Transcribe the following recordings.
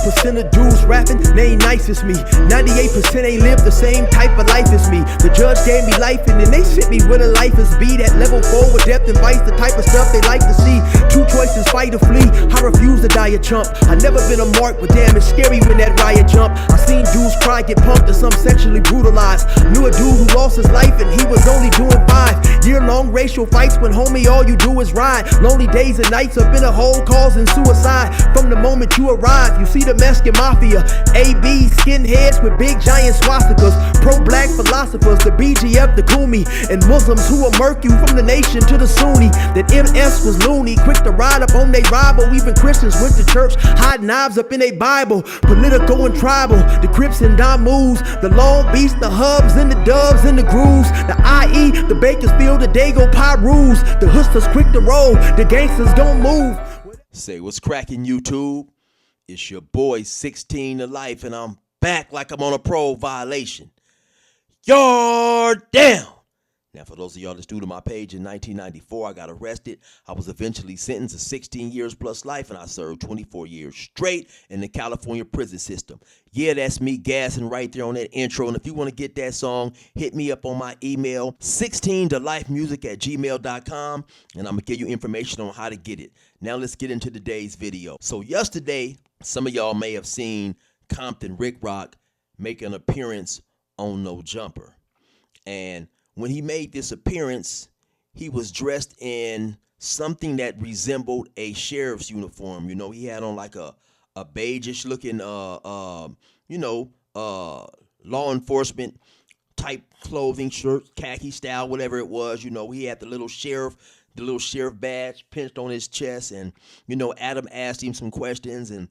2% of dudes rapping, they ain't nice as me. 98% ain't live the same type of life as me. The judge gave me life and then they sent me where the life is be. That level 4 with depth and vice, the type of stuff they like to see. Two choices, fight or flee. I refuse to die a chump. I never been a mark, but damn, it's scary when that riot jump. I seen dudes cry, get pumped, and some sexually brutalized. Knew a dude who lost his life and he was only doing 5 year-long racial fights when homie all you do is ride. Lonely days and nights up in a hole causing suicide. From the moment you arrive, you see the Mexican mafia, AB skinheads with big giant swastikas, pro-black philosophers, the BGF, the Kumi, and Muslims who will murk you from the nation to the Sunni. That MS was loony, quick to ride up on they rival. Even Christians went to church, hide knives up in they Bible. Political and tribal, the Crips and Damus, the Long Beach, the Hubs and the Dubs and the Grooves, the IE, the Bakersfield, the Dago Pyrus, the Hustlers quick to roll, the gangsters don't move. Say what's cracking, YouTube? It's your boy 16 to life, and I'm back like I'm on a parole violation. You're down. Now, for those of y'all that's new to my page, in 1994, I got arrested. I was eventually sentenced to 16 years plus life, and I served 24 years straight in the California prison system. Yeah, that's me gassing right there on that intro. And if you want to get that song, hit me up on my email, 16tolifemusic@gmail.com, and I'm going to give you information on how to get it. Now, let's get into today's video. So yesterday, some of y'all may have seen Compton Rick Rock make an appearance on No Jumper. And when he made this appearance, he was dressed in something that resembled a sheriff's uniform. You know, he had on like a beigeish looking, law enforcement type clothing, shirt, khaki style, whatever it was. You know, he had the little sheriff badge pinched on his chest. And, you know, Adam asked him some questions and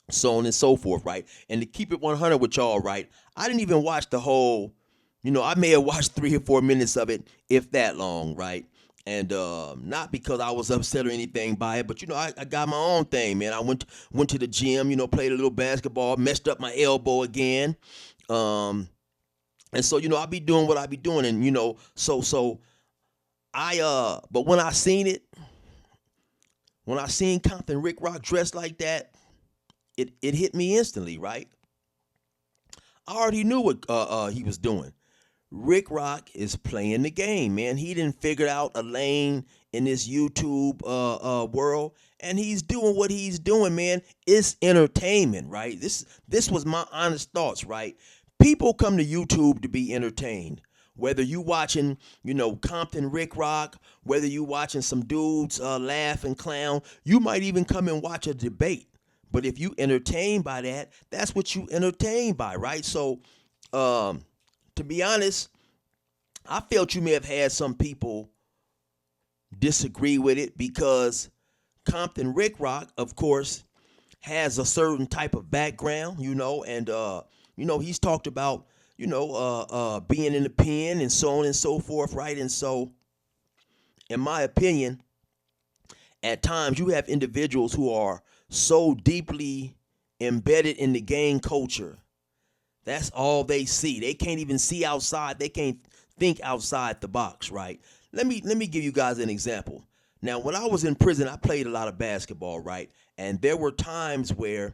so on and so forth, right? And to keep it 100 with y'all, right, I didn't even watch the whole. You know, I may have watched 3 or 4 minutes of it, if that long, right? And not because I was upset or anything by it, but, you know, I got my own thing, man. I went to the gym, you know, played a little basketball, messed up my elbow again. And so, you know, I be doing what I be doing. And, you know, but when I seen Compton Rick Rock dressed like that, it hit me instantly, right? I already knew what he was doing. Rick Rock is playing the game, man. He didn't figure out a lane in this YouTube world, and he's doing what he's doing, man. It's entertainment, right? This was my honest thoughts, right? People come to YouTube to be entertained. Whether you watching, you know, Compton Rick Rock, whether you watching some dudes laugh and clown, you might even come and watch a debate. But if you entertained by that, that's what you entertained by, right? So, to be honest, I felt you may have had some people disagree with it because Compton Rick Rock, of course, has a certain type of background, you know, and, you know, he's talked about, you know, being in the pen and so on and so forth, right? And so, in my opinion, at times you have individuals who are so deeply embedded in the gang culture. That's all they see. They can't even see outside. They can't think outside the box, right? Let me give you guys an example. Now, when I was in prison, I played a lot of basketball, right? And there were times where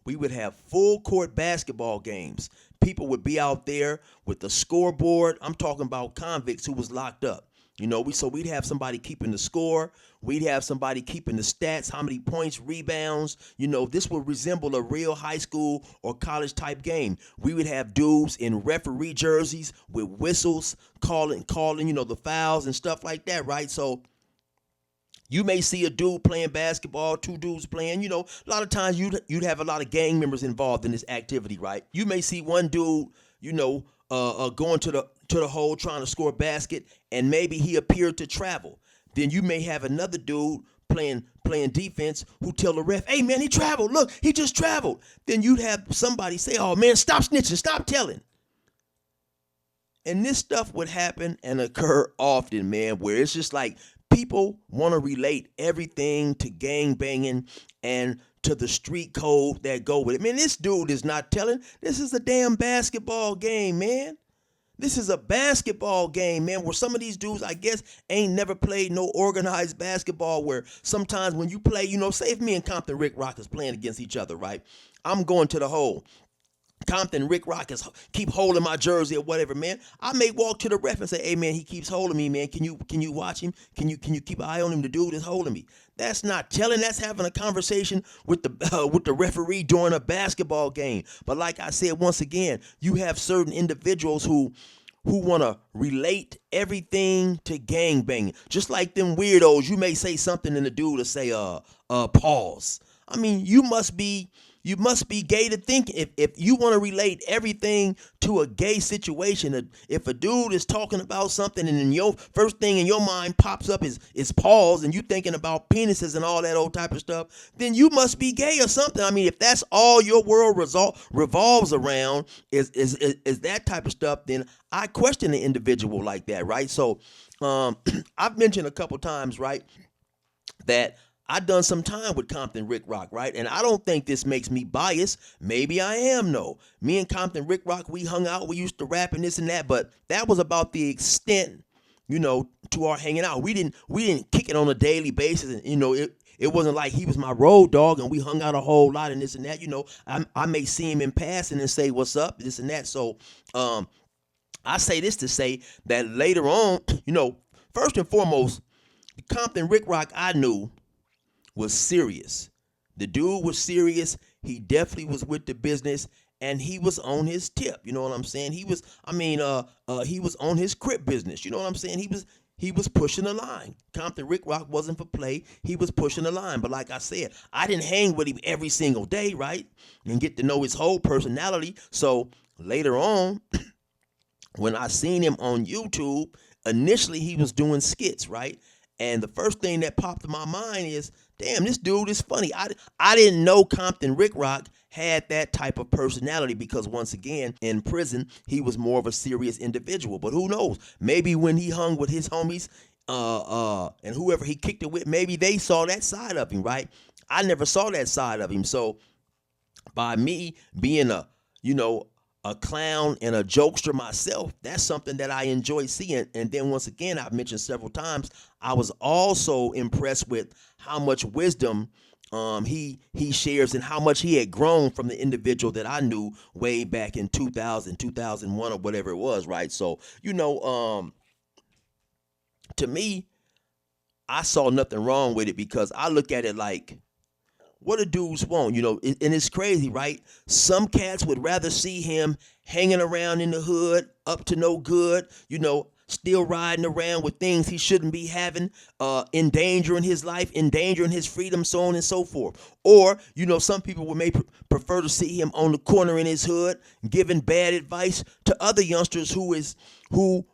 we would have full court basketball games. People would be out there with the scoreboard. I'm talking about convicts who was locked up. You know, we'd have somebody keeping the score. We'd have somebody keeping the stats, how many points, rebounds. You know, this would resemble a real high school or college type game. We would have dudes in referee jerseys with whistles, calling, you know, the fouls and stuff like that, right? So you may see a dude playing basketball, 2 dudes playing. You know, a lot of times you'd have a lot of gang members involved in this activity, right? You may see one dude, you know, going to the hole trying to score a basket, and maybe he appeared to travel. Then you may have another dude playing defense who tell the ref, hey, man, he traveled. Look, he just traveled. Then you'd have somebody say, oh, man, stop snitching, stop telling. And this stuff would happen and occur often, man, where it's just like people want to relate everything to gang banging and to the street code that go with it. Man, this dude is not telling. This is a damn basketball game, man. This is a basketball game, man, where some of these dudes, I guess, ain't never played no organized basketball, where sometimes when you play, say if me and Compton Rick Rock is playing against each other, right? I'm going to the hole. Compton Rick Rock is keep holding my jersey or whatever, man. I may walk to the ref and say, "Hey, man, he keeps holding me, man. Can you watch him? Can you keep an eye on him? The dude is holding me." That's not telling. That's having a conversation with the referee during a basketball game. But like I said, once again, you have certain individuals who want to relate everything to gangbanging. Just like them weirdos, you may say something and the dude will say, pause. I mean, you must be gay to think if you want to relate everything to a gay situation. If a dude is talking about something and then your first thing in your mind pops up is pause, and you thinking about penises and all that old type of stuff, then you must be gay or something. I mean, if that's all your world revolves around is that type of stuff, then I question the individual like that, right? So I've mentioned a couple times, right, that I done some time with Compton Rick Rock, right? And I don't think this makes me biased. Maybe I am, no. Me and Compton Rick Rock, we hung out, we used to rap and this and that, but that was about the extent, to our hanging out. We didn't kick it on a daily basis, and it wasn't like he was my road dog and we hung out a whole lot and this and that. I may see him in passing and say, "What's up?" this and that. So I say this to say that later on, first and foremost, Compton Rick Rock I knew was serious. The dude was serious. He definitely was with the business, and he was on his tip. You know what I'm saying? He was on his crip business. You know what I'm saying? He was pushing the line. Compton Rick Rock wasn't for play. He was pushing the line. But like I said, I didn't hang with him every single day, right? And get to know his whole personality. So later on, when I seen him on YouTube, initially he was doing skits, right? And the first thing that popped in my mind is, damn, this dude is funny. I didn't know Compton Rick Rock had that type of personality, because once again, in prison, he was more of a serious individual. But who knows? Maybe when he hung with his homies, and whoever he kicked it with, maybe they saw that side of him, right? I never saw that side of him. So by me being a clown and a jokester myself, that's something that I enjoy seeing. And then once again, I've mentioned several times, I was also impressed with how much wisdom he shares and how much he had grown from the individual that I knew way back in 2000, 2001 or whatever it was, right? So, to me, I saw nothing wrong with it, because I look at it like, what do dudes want? And it's crazy, right? Some cats would rather see him hanging around in the hood, up to no good, still riding around with things he shouldn't be having, endangering his life, endangering his freedom, so on and so forth. Or, some people may prefer to see him on the corner in his hood, giving bad advice to other youngsters who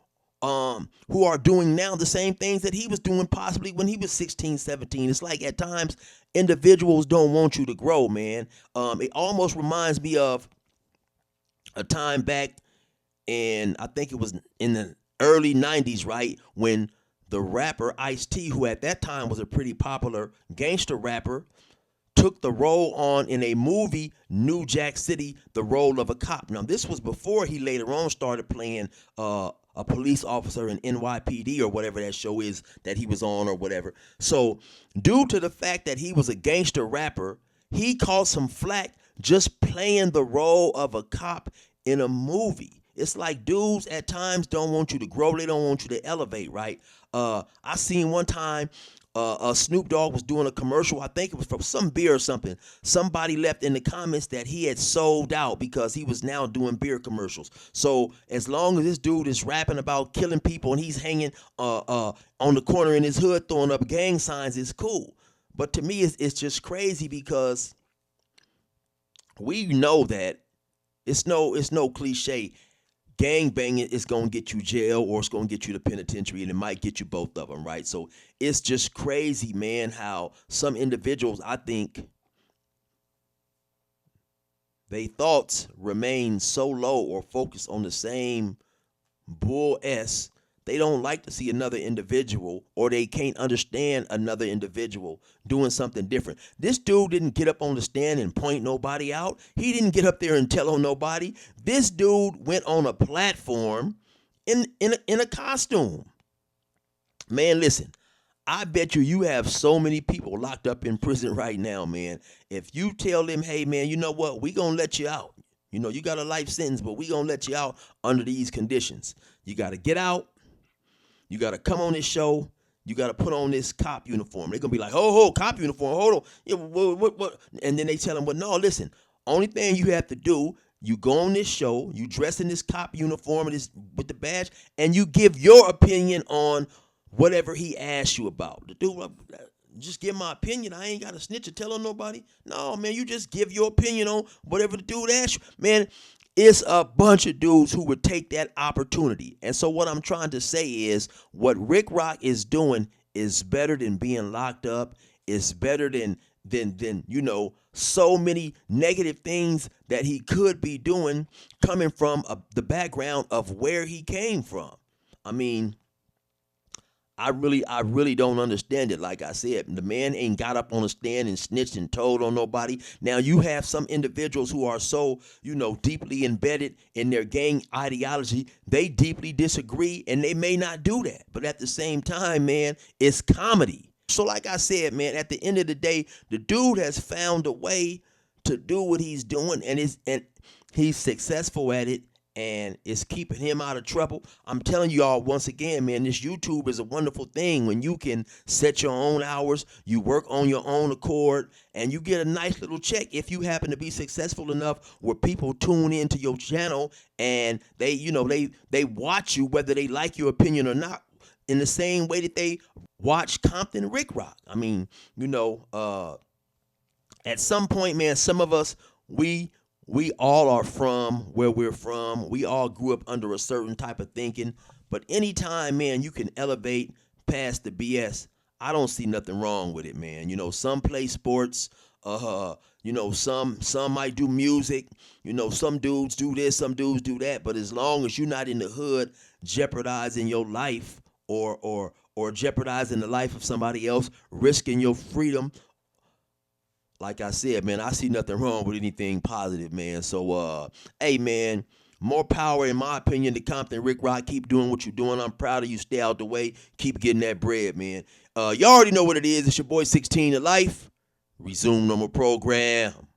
are doing now the same things that he was doing possibly when he was 16, 17. It's like at times individuals don't want you to grow, man. It almost reminds me of a time back in, I think it was in the early 90s, right, when the rapper Ice-T, who at that time was a pretty popular gangster rapper, took the role on in a movie, New Jack City, the role of a cop. Now, this was before he later on started playing a police officer in NYPD or whatever that show is that he was on or whatever. So, due to the fact that he was a gangster rapper, he caught some flack just playing the role of a cop in a movie. It's like dudes at times don't want you to grow. They don't want you to elevate, right? I seen one time Snoop Dogg was doing a commercial. I think it was for some beer or something. Somebody left in the comments that he had sold out because he was now doing beer commercials. So as long as this dude is rapping about killing people and he's hanging on the corner in his hood throwing up gang signs, it's cool. But to me, it's just crazy, because we know that it's no cliche. Gang banging is going to get you jail, or it's going to get you to penitentiary, and it might get you both of them, right? So it's just crazy, man, how some individuals, I think, they thoughts remain so low or focused on the same bull S. They don't like to see another individual, or they can't understand another individual doing something different. This dude didn't get up on the stand and point nobody out. He didn't get up there and tell on nobody. This dude went on a platform in a costume. Man, listen, I bet you have so many people locked up in prison right now, man. If you tell them, hey, man, you know what? We going to let you out. You know, you got a life sentence, but we going to let you out under these conditions. You got to get out. You got to come on this show. You got to put on this cop uniform. They're going to be like, oh, cop uniform, hold on. Yeah, what? And then they tell them, well, no, listen, only thing you have to do, you go on this show, you dress in this cop uniform with the badge, and you give your opinion on whatever he asks you about. The dude, just give my opinion. I ain't got to snitch or tell on nobody. No, man, you just give your opinion on whatever the dude asks you. Man, it's a bunch of dudes who would take that opportunity. And so what I'm trying to say is what Ricc Rock is doing is better than being locked up. It's better than so many negative things that he could be doing coming from the background of where he came from. I mean, I really don't understand it. Like I said, the man ain't got up on a stand and snitched and told on nobody. Now you have some individuals who are so, deeply embedded in their gang ideology, they deeply disagree and they may not do that. But at the same time, man, it's comedy. So like I said, man, at the end of the day, the dude has found a way to do what he's doing and he's successful at it. And it's keeping him out of trouble. I'm telling you all once again, man, this YouTube is a wonderful thing when you can set your own hours, you work on your own accord, and you get a nice little check if you happen to be successful enough where people tune into your channel and they watch you whether they like your opinion or not, in the same way that they watch Compton Rick Rock. I mean, at some point, man, some of us, we all are from where we're from. We all grew up under a certain type of thinking. But anytime, man, you can elevate past the BS, I don't see nothing wrong with it, man. Some play sports. Some might do music. Some dudes do this, some dudes do that. But as long as you're not in the hood jeopardizing your life or jeopardizing the life of somebody else, risking your freedom, like I said, man, I see nothing wrong with anything positive, man. So, hey, man, more power, in my opinion, to Compton Rick Rock. Keep doing what you're doing. I'm proud of you. Stay out the way. Keep getting that bread, man. You already know what it is. It's your boy 16 to Life. Resume normal program.